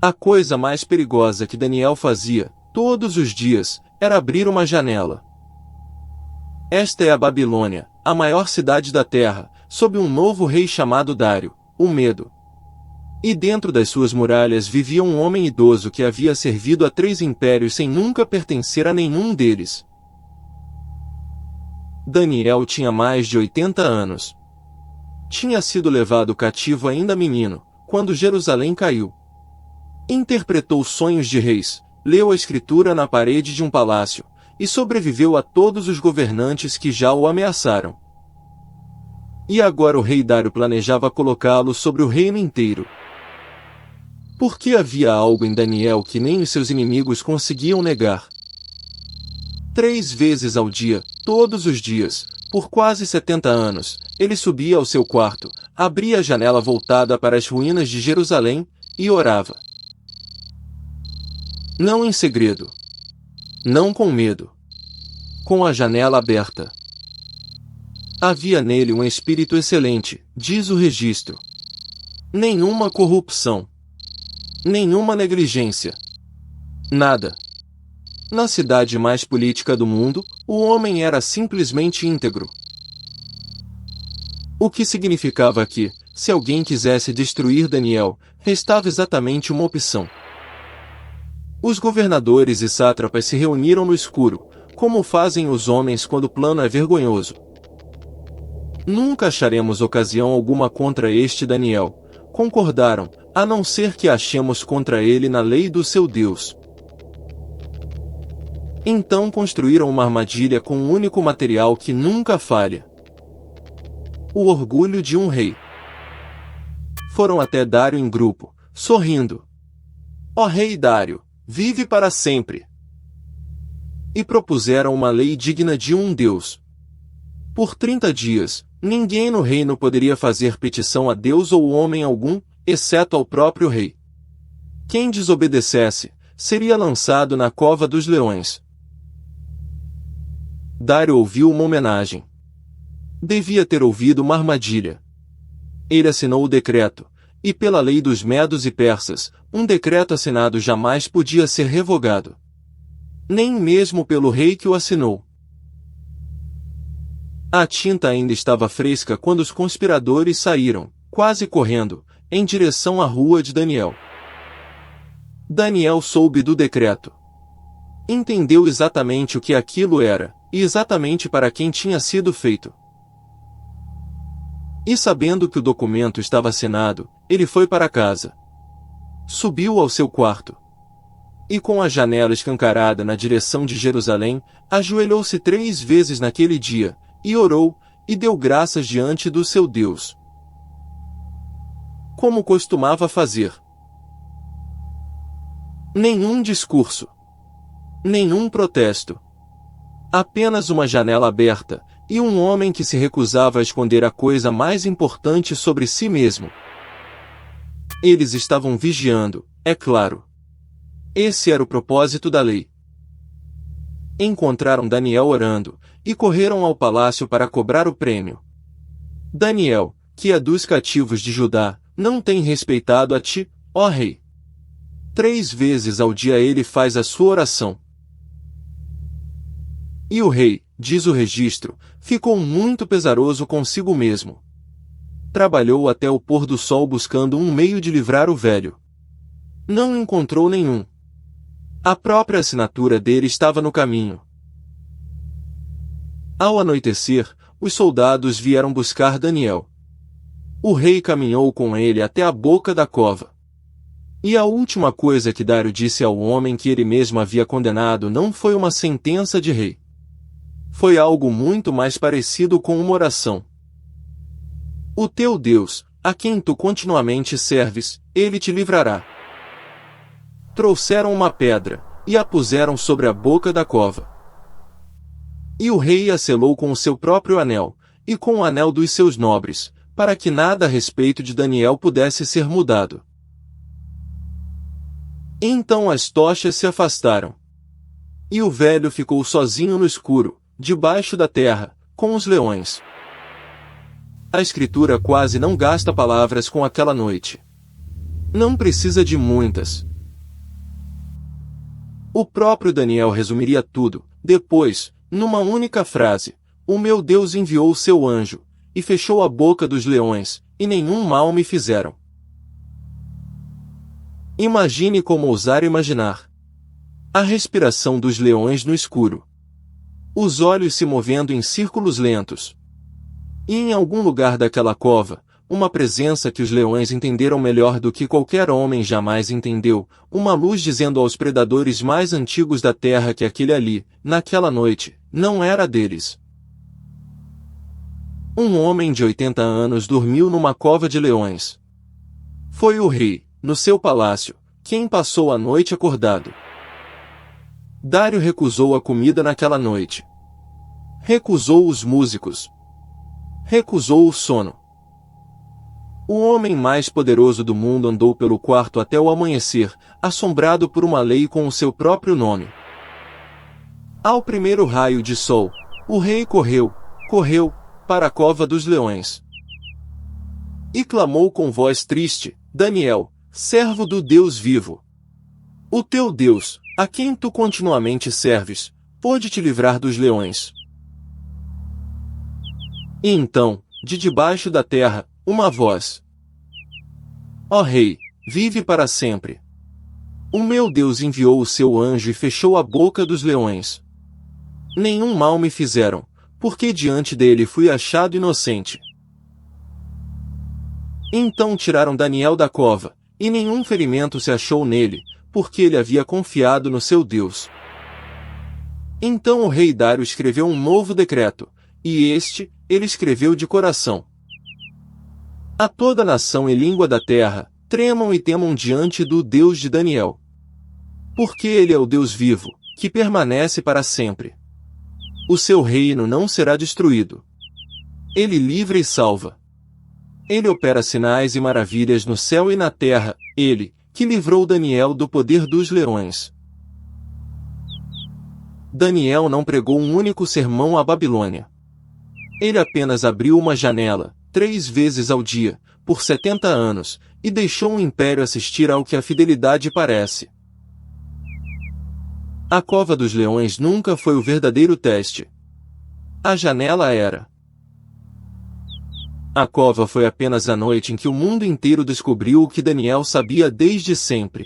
A coisa mais perigosa que Daniel fazia, todos os dias, era abrir uma janela. Esta é a Babilônia, a maior cidade da terra, sob um novo rei chamado Dário, o Medo. E dentro das suas muralhas vivia um homem idoso que havia servido a 3 impérios sem nunca pertencer a nenhum deles. Daniel tinha mais de 80 anos. Tinha sido levado cativo ainda menino, quando Jerusalém caiu. Interpretou sonhos de reis, leu a escritura na parede de um palácio, e sobreviveu a todos os governantes que já o ameaçaram. E agora o rei Dário planejava colocá-lo sobre o reino inteiro. Porque havia algo em Daniel que nem os seus inimigos conseguiam negar. 3 vezes ao dia, todos os dias, por quase 70 anos, ele subia ao seu quarto, abria a janela voltada para as ruínas de Jerusalém, e orava. Não em segredo. Não com medo. Com a janela aberta. Havia nele um espírito excelente, diz o registro. Nenhuma corrupção. Nenhuma negligência. Nada. Na cidade mais política do mundo, o homem era simplesmente íntegro. O que significava que, se alguém quisesse destruir Daniel, restava exatamente uma opção. Os governadores e sátrapas se reuniram no escuro, como fazem os homens quando o plano é vergonhoso. Nunca acharemos ocasião alguma contra este Daniel, concordaram, a não ser que achemos contra ele na lei do seu Deus. Então construíram uma armadilha com um único material que nunca falha. O orgulho de um rei. Foram até Dário em grupo, sorrindo. Ó rei Dário, vive para sempre! E propuseram uma lei digna de um Deus. Por 30 dias, ninguém no reino poderia fazer petição a Deus ou homem algum, exceto ao próprio rei. Quem desobedecesse, seria lançado na cova dos leões. Dário ouviu uma homenagem. Devia ter ouvido uma armadilha. Ele assinou o decreto, e pela lei dos medos e persas, um decreto assinado jamais podia ser revogado. Nem mesmo pelo rei que o assinou. A tinta ainda estava fresca quando os conspiradores saíram, quase correndo, em direção à rua de Daniel. Daniel soube do decreto. Entendeu exatamente o que aquilo era, e exatamente para quem tinha sido feito. E sabendo que o documento estava assinado, ele foi para casa. Subiu ao seu quarto. E com a janela escancarada na direção de Jerusalém, ajoelhou-se 3 vezes naquele dia, e orou, e deu graças diante do seu Deus. Como costumava fazer. Nenhum discurso. Nenhum protesto. Apenas uma janela aberta, e um homem que se recusava a esconder a coisa mais importante sobre si mesmo. Eles estavam vigiando, é claro. Esse era o propósito da lei. Encontraram Daniel orando, e correram ao palácio para cobrar o prêmio. Daniel, que é dos cativos de Judá, não tem respeitado a ti, ó rei. 3 vezes ao dia ele faz a sua oração. E o rei, diz o registro, ficou muito pesaroso consigo mesmo. Trabalhou até o pôr do sol buscando um meio de livrar o velho. Não encontrou nenhum. A própria assinatura dele estava no caminho. Ao anoitecer, os soldados vieram buscar Daniel. O rei caminhou com ele até a boca da cova. E a última coisa que Dário disse ao homem que ele mesmo havia condenado não foi uma sentença de rei. Foi algo muito mais parecido com uma oração. O teu Deus, a quem tu continuamente serves, ele te livrará. Trouxeram uma pedra, e a puseram sobre a boca da cova. E o rei a selou com o seu próprio anel, e com o anel dos seus nobres, para que nada a respeito de Daniel pudesse ser mudado. Então as tochas se afastaram. E o velho ficou sozinho no escuro, debaixo da terra, com os leões. A escritura quase não gasta palavras com aquela noite. Não precisa de muitas. O próprio Daniel resumiria tudo, depois, numa única frase: o meu Deus enviou o seu anjo, e fechou a boca dos leões, e nenhum mal me fizeram. Imagine como ousar imaginar. A respiração dos leões no escuro. Os olhos se movendo em círculos lentos. E em algum lugar daquela cova, uma presença que os leões entenderam melhor do que qualquer homem jamais entendeu, uma luz dizendo aos predadores mais antigos da terra que aquele ali, naquela noite, não era deles. Um homem de 80 anos dormiu numa cova de leões. Foi o rei, no seu palácio, quem passou a noite acordado. Dário recusou a comida naquela noite. Recusou os músicos. Recusou o sono. O homem mais poderoso do mundo andou pelo quarto até o amanhecer, assombrado por uma lei com o seu próprio nome. Ao primeiro raio de sol, o rei correu, para a cova dos leões. E clamou com voz triste: Daniel, servo do Deus vivo. O teu Deus, a quem tu continuamente serves, pôde te livrar dos leões. E então, de debaixo da terra, uma voz: Ó Rei, vive para sempre. O meu Deus enviou o seu anjo e fechou a boca dos leões. Nenhum mal me fizeram, porque diante dele fui achado inocente. Então tiraram Daniel da cova, e nenhum ferimento se achou nele, porque ele havia confiado no seu Deus. Então o rei Dário escreveu um novo decreto, e ele escreveu de coração: a toda nação e língua da terra, tremam e temam diante do Deus de Daniel. Porque ele é o Deus vivo, que permanece para sempre. O seu reino não será destruído. Ele livra e salva. Ele opera sinais e maravilhas no céu e na terra, ele, que livrou Daniel do poder dos leões. Daniel não pregou um único sermão à Babilônia. Ele apenas abriu uma janela, 3 vezes ao dia, por 70 anos, e deixou o império assistir ao que a fidelidade parece. A cova dos leões nunca foi o verdadeiro teste. A janela era. A cova foi apenas a noite em que o mundo inteiro descobriu o que Daniel sabia desde sempre.